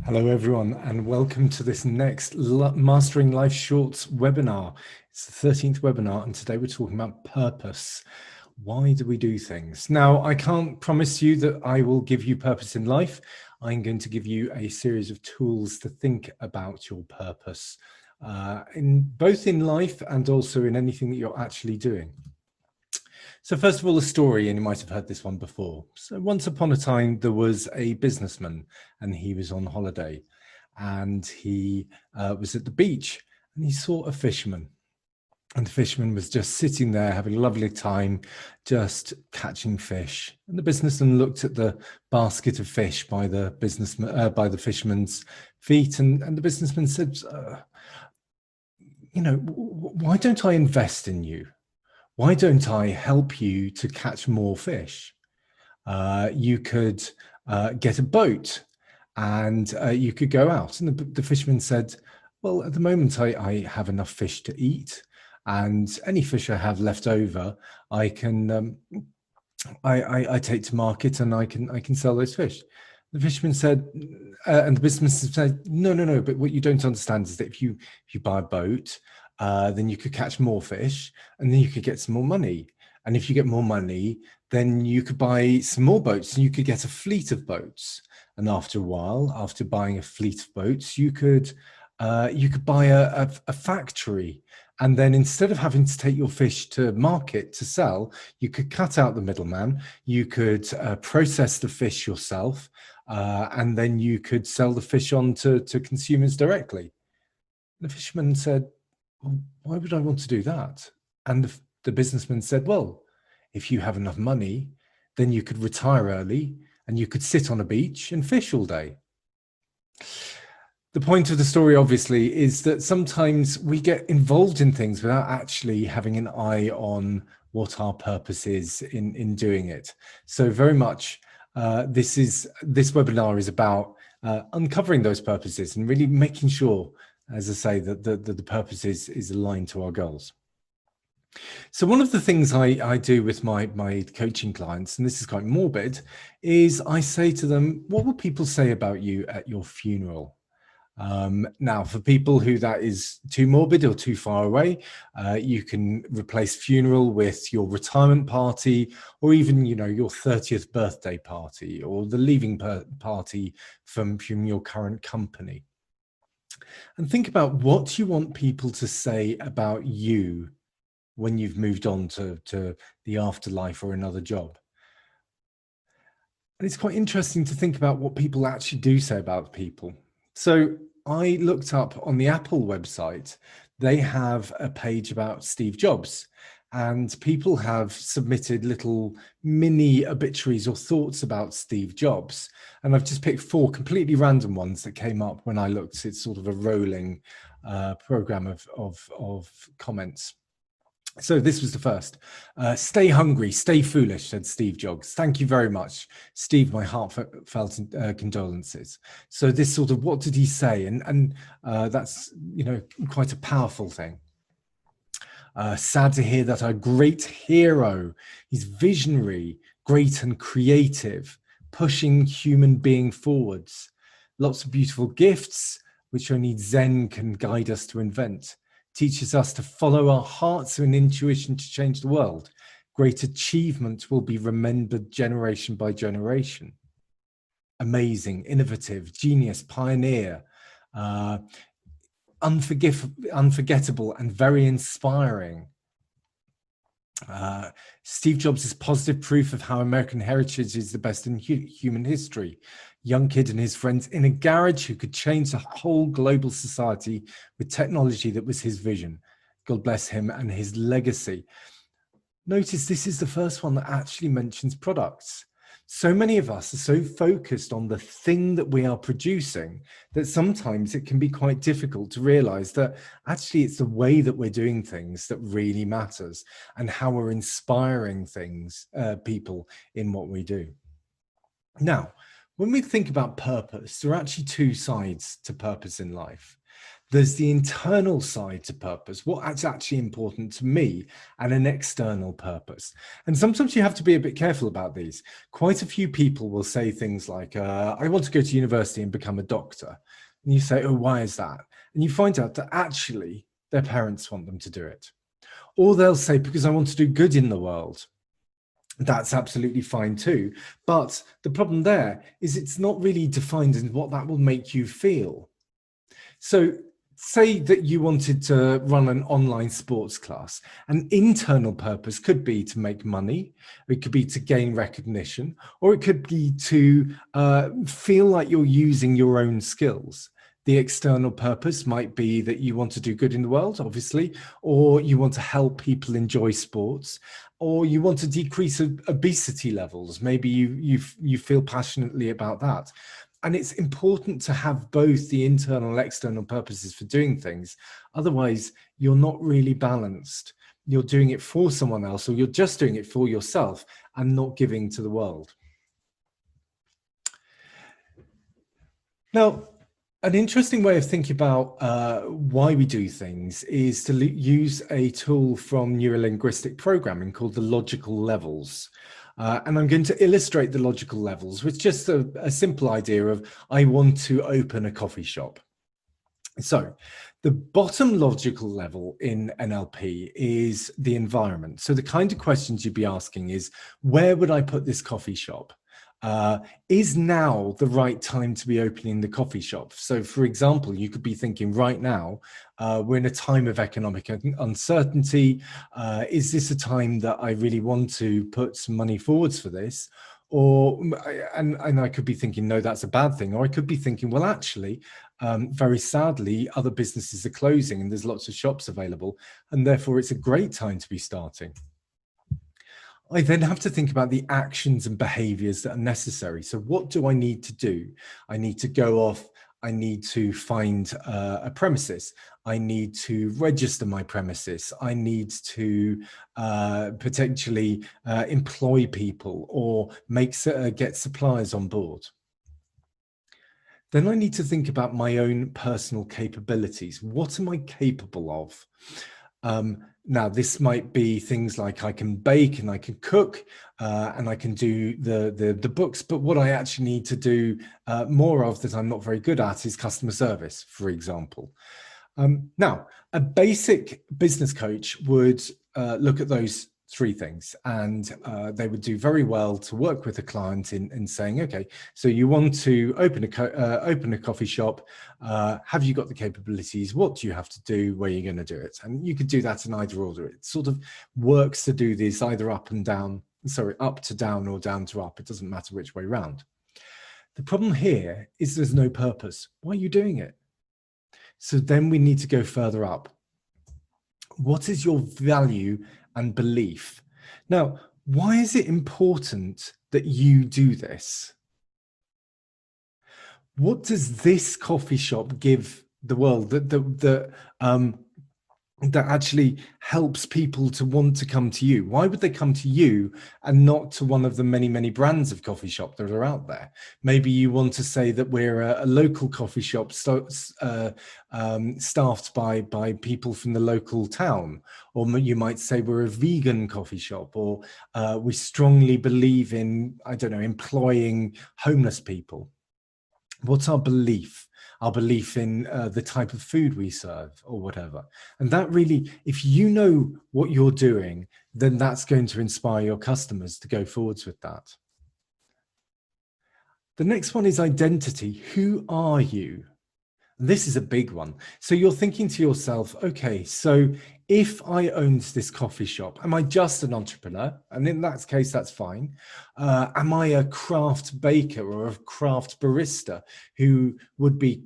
Hello everyone and welcome to this next Mastering Life Shorts webinar. It's the 13th webinar and today we're talking about purpose. Why do we do things? Now, I can't promise you that I will give you purpose in life. I'm going to give you a series of tools to think about your purpose, both in life and also in anything that you're actually doing. So first of all, a story, and you might have heard this one before. So once upon a time, there was a businessman and he was on holiday and he was at the beach and he saw a fisherman. And the fisherman was just sitting there having a lovely time, just catching fish. And the businessman looked at the basket of fish by the fisherman's feet, and the businessman said, why don't I invest in you? Why don't I help you to catch more fish? You could get a boat and you could go out. And the fisherman said, well, at the moment I have enough fish to eat, and any fish I have left over, I can I take to market and I can sell those fish. The fisherman said, and the businessman said, no. But what you don't understand is that if you buy a boat, then you could catch more fish, and then you could get some more money. And if you get more money, then you could buy some more boats, and you could get a fleet of boats. And after a while, after buying a fleet of boats, you could buy a factory. And then instead of having to take your fish to market to sell, you could cut out the middleman. You could process the fish yourself, and then you could sell the fish on to consumers directly. The fisherman said, well, why would I want to do that? And the businessman said, well, if you have enough money, then you could retire early and you could sit on a beach and fish all day. The point of the story, obviously, is that sometimes we get involved in things without actually having an eye on what our purpose is in doing it. So very much this webinar is about uncovering those purposes and really making sure, as I say, that the purpose is aligned to our goals. So one of the things I do with my coaching clients, and this is quite morbid, is I say to them, what will people say about you at your funeral? Now, for people who that is too morbid or too far away, you can replace funeral with your retirement party, or even, your 30th birthday party, or the leaving party from your current company. And think about what you want people to say about you when you've moved on to the afterlife or another job. And it's quite interesting to think about what people actually do say about people. So I looked up on the Apple website, they have a page about Steve Jobs, and people have submitted little mini obituaries or thoughts about Steve Jobs. And I've just picked 4 completely random ones that came up when I looked. It's sort of a rolling program of comments. So this was the first. Stay hungry, stay foolish, said Steve Jobs. Thank you very much, Steve. My heartfelt condolences. So this sort of, what did he say? And that's, quite a powerful thing. Sad to hear that our great hero, he's visionary, great and creative, pushing human being forwards. Lots of beautiful gifts, which only Zen can guide us to invent. Teaches us to follow our hearts and intuition to change the world. Great achievement will be remembered generation by generation. Amazing, innovative, genius, pioneer, unforgettable, and very inspiring. Steve Jobs is positive proof of how American heritage is the best in human history. Young kid and his friends in a garage who could change the whole global society with technology that was his vision. God bless him and his legacy. Notice this is the first one that actually mentions products. So many of us are so focused on the thing that we are producing that sometimes it can be quite difficult to realize that actually it's the way that we're doing things that really matters, and how we're inspiring people in what we do. Now, when we think about purpose, there are actually 2 sides to purpose in life. There's the internal side to purpose, what's actually important to me, and an external purpose. And sometimes you have to be a bit careful about these. Quite a few people will say things like, I want to go to university and become a doctor. And you say, oh, why is that? And you find out that actually their parents want them to do it. Or they'll say, because I want to do good in the world. That's absolutely fine too. But the problem there is it's not really defined in what that will make you feel. So say that you wanted to run an online sports class. An internal purpose could be to make money, it could be to gain recognition, or it could be to feel like you're using your own skills. The external purpose might be that you want to do good in the world, obviously, or you want to help people enjoy sports, or you want to decrease obesity levels. Maybe you feel passionately about that. And it's important to have both the internal and external purposes for doing things. Otherwise, you're not really balanced. You're doing it for someone else, or you're just doing it for yourself and not giving to the world. Now, an interesting way of thinking about why we do things is to use a tool from neurolinguistic programming called the logical levels. And I'm going to illustrate the logical levels with just a simple idea of, I want to open a coffee shop. So the bottom logical level in NLP is the environment. So the kind of questions you'd be asking is, where would I put this coffee shop? Is now the right time to be opening the coffee shop? So, for example, you could be thinking right now, we're in a time of economic uncertainty. Is this a time that I really want to put some money forwards for this? Or, and I could be thinking, no, that's a bad thing. Or I could be thinking, well, actually, very sadly, other businesses are closing and there's lots of shops available, and therefore it's a great time to be starting. I then have to think about the actions and behaviors that are necessary. So what do I need to do? I need to go off. I need to find a premises. I need to register my premises. I need to potentially employ people or get suppliers on board. Then I need to think about my own personal capabilities. What am I capable of? Now, this might be things like I can bake and I can cook and I can do the books, but what I actually need to do more of that I'm not very good at is customer service, for example. Now, a basic business coach would look at those three things, and they would do very well to work with a client in saying, okay, so you want to open a coffee shop. Have you got the capabilities? What do you have to do? Where are you going to do it? And you could do that in either order. It sort of works to do this either up to down or down to up. It doesn't matter which way round. The problem here is there's no purpose. Why are you doing it? So then we need to go further up. What is your value and belief? Now, why is it important that you do this? What does this coffee shop give the world that actually helps people to want to come to you? Why would they come to you and not to one of the many, many brands of coffee shop that are out there? Maybe you want to say that we're a local coffee shop staffed by people from the local town, or you might say we're a vegan coffee shop, or we strongly believe in, I don't know, employing homeless people. What's our belief? Our belief in the type of food we serve or whatever. And that really, if you know what you're doing, then that's going to inspire your customers to go forwards with that. The next one is identity. Who are you? This is a big one. So you're thinking to yourself, okay, so if I owned this coffee shop, am I just an entrepreneur? And in that case, that's fine. Am I a craft baker or a craft barista who would be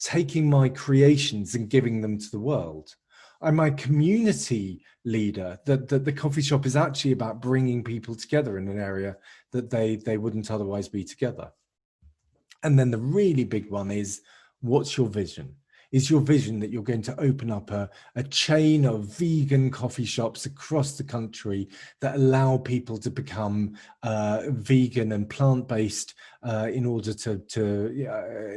taking my creations and giving them to the world? Am I a community leader that the coffee shop is actually about bringing people together in an area that they wouldn't otherwise be together? And then the really big one is, what's your vision? Is your vision that you're going to open up a chain of vegan coffee shops across the country that allow people to become vegan and plant-based in order to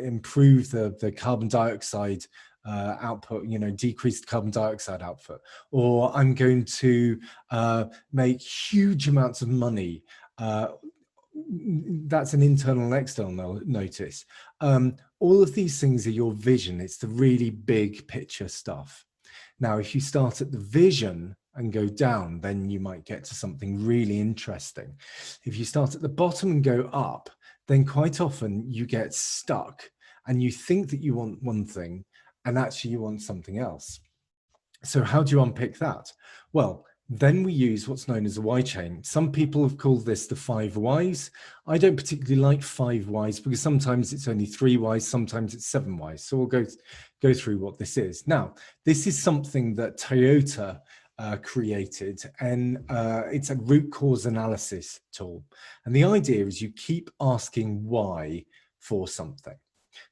improve the carbon dioxide output, decreased carbon dioxide output? Or I'm going to make huge amounts of money. That's an internal and external notice. All of these things are your vision. It's the really big picture stuff. Now, if you start at the vision and go down, then you might get to something really interesting. If you start at the bottom and go up, then quite often you get stuck and you think that you want one thing and actually you want something else. So how do you unpick that? Well, then we use what's known as a why chain. Some people have called this the 5 whys. I don't particularly like 5 whys because sometimes it's only 3 whys, sometimes it's 7 whys. So we'll go through what this is. Now, this is something that Toyota created, and it's a root cause analysis tool. And the idea is you keep asking why for something.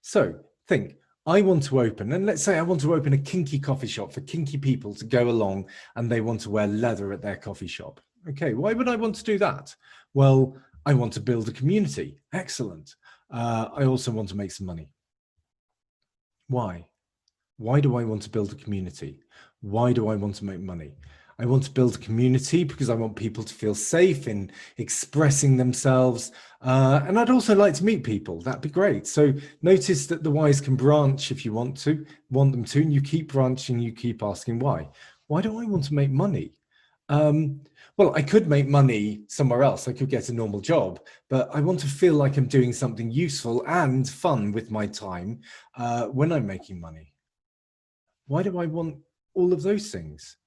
So think, I want to open, and let's say I want to open a kinky coffee shop for kinky people to go along and they want to wear leather at their coffee shop. Okay, why would I want to do that? Well, I want to build a community. Excellent. I also want to make some money. Why? Why do I want to build a community? Why do I want to make money? I want to build a community because I want people to feel safe in expressing themselves. And I'd also like to meet people. That'd be great. So notice that the whys can branch if you want them to, and you keep branching, you keep asking why. Why do I want to make money? Well, I could make money somewhere else. I could get a normal job, but I want to feel like I'm doing something useful and fun with my time when I'm making money. Why do I want all of those things?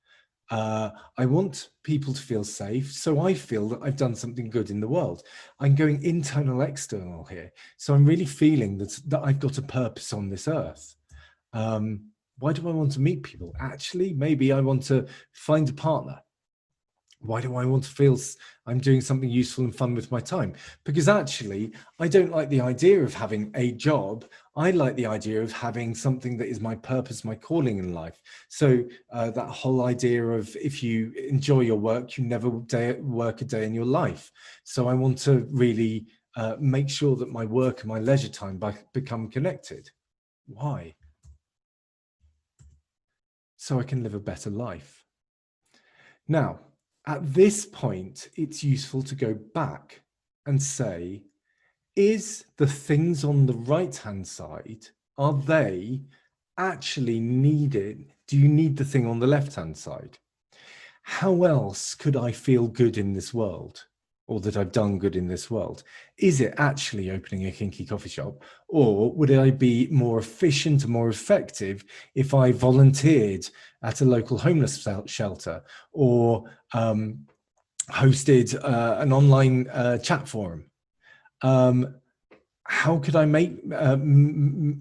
I want people to feel safe, so I feel that I've done something good in the world. I'm going internal, external here. So I'm really feeling that I've got a purpose on this earth. Why do I want to meet people? Actually, maybe I want to find a partner. Why do I want to feel I'm doing something useful and fun with my time? Because actually, I don't like the idea of having a job. I like the idea of having something that is my purpose, my calling in life. So that whole idea of if you enjoy your work, you never work a day in your life. So I want to really make sure that my work and my leisure time become connected. Why? So I can live a better life. Now, at this point, it's useful to go back and say, is the things on the right-hand side, are they actually needed? Do you need the thing on the left-hand side? How else could I feel good in this world, or that I've done good in this world? Is it actually opening a kinky coffee shop? Or would I be more efficient and more effective if I volunteered at a local homeless shelter, or hosted an online chat forum? How could I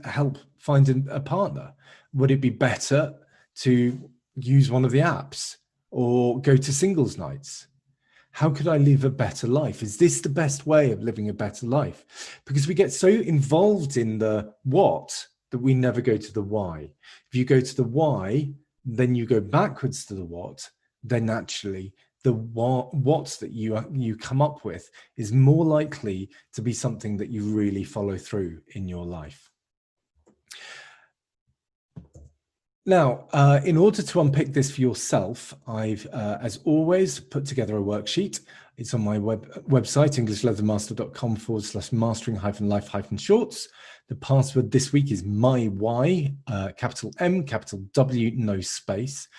help find a partner? Would it be better to use one of the apps or go to singles nights? How could I live a better life? Is this the best way of living a better life? Because we get so involved in the what that we never go to the why. If you go to the why, then you go backwards to the what, then actually the what that you come up with is more likely to be something that you really follow through in your life. Now, in order to unpick this for yourself, I've, as always, put together a worksheet. It's on my website, englishleathermaster.com/mastering-life-shorts. The password this week is my why, capital M, capital W, no space.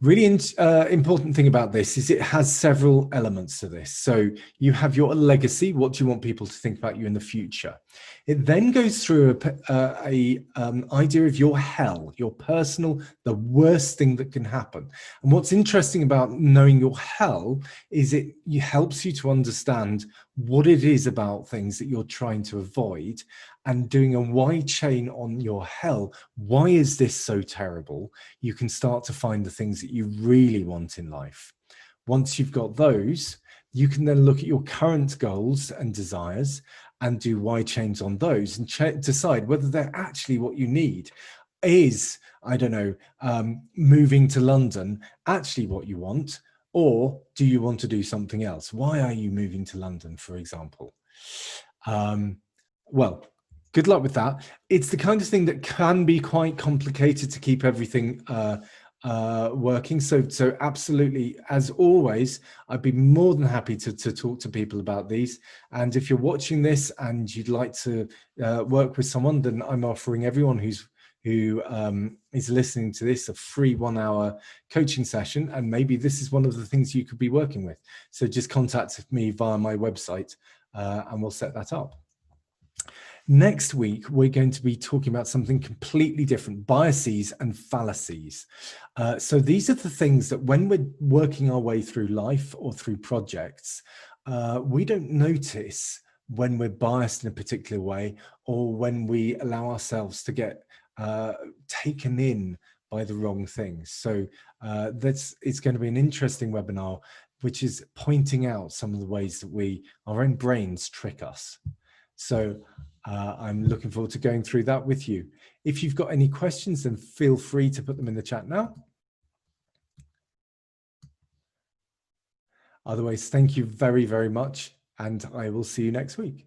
Really important thing about this is it has several elements to this. So you have your legacy. What do you want people to think about you in the future? It then goes through a idea of your hell, your personal, the worst thing that can happen. And what's interesting about knowing your hell is it helps you to understand what it is about things that you're trying to avoid, and doing a why chain on your hell. Why is this so terrible? You can start to find the things that you really want in life. Once you've got those, you can then look at your current goals and desires and do why chains on those and decide whether they're actually what you need. is, I don't know, moving to London actually what you want? Or do you want to do something else? Why are you moving to London, for example? Um, well, good luck with that. It's the kind of thing that can be quite complicated to keep everything working. So absolutely, as always, I'd be more than happy to talk to people about these. And if you're watching this and you'd like to work with someone, then I'm offering everyone who is listening to this a free 1 hour coaching session. And maybe this is one of the things you could be working with. So just contact me via my website and we'll set that up. Next week, we're going to be talking about something completely different, biases and fallacies. So these are the things that when we're working our way through life or through projects, we don't notice when we're biased in a particular way or when we allow ourselves to get taken in by the wrong things. So it's going to be an interesting webinar, which is pointing out some of the ways that our own brains trick us. So I'm looking forward to going through that with you. If you've got any questions, then feel free to put them in the chat now. Otherwise, thank you very, very much, and I will see you next week.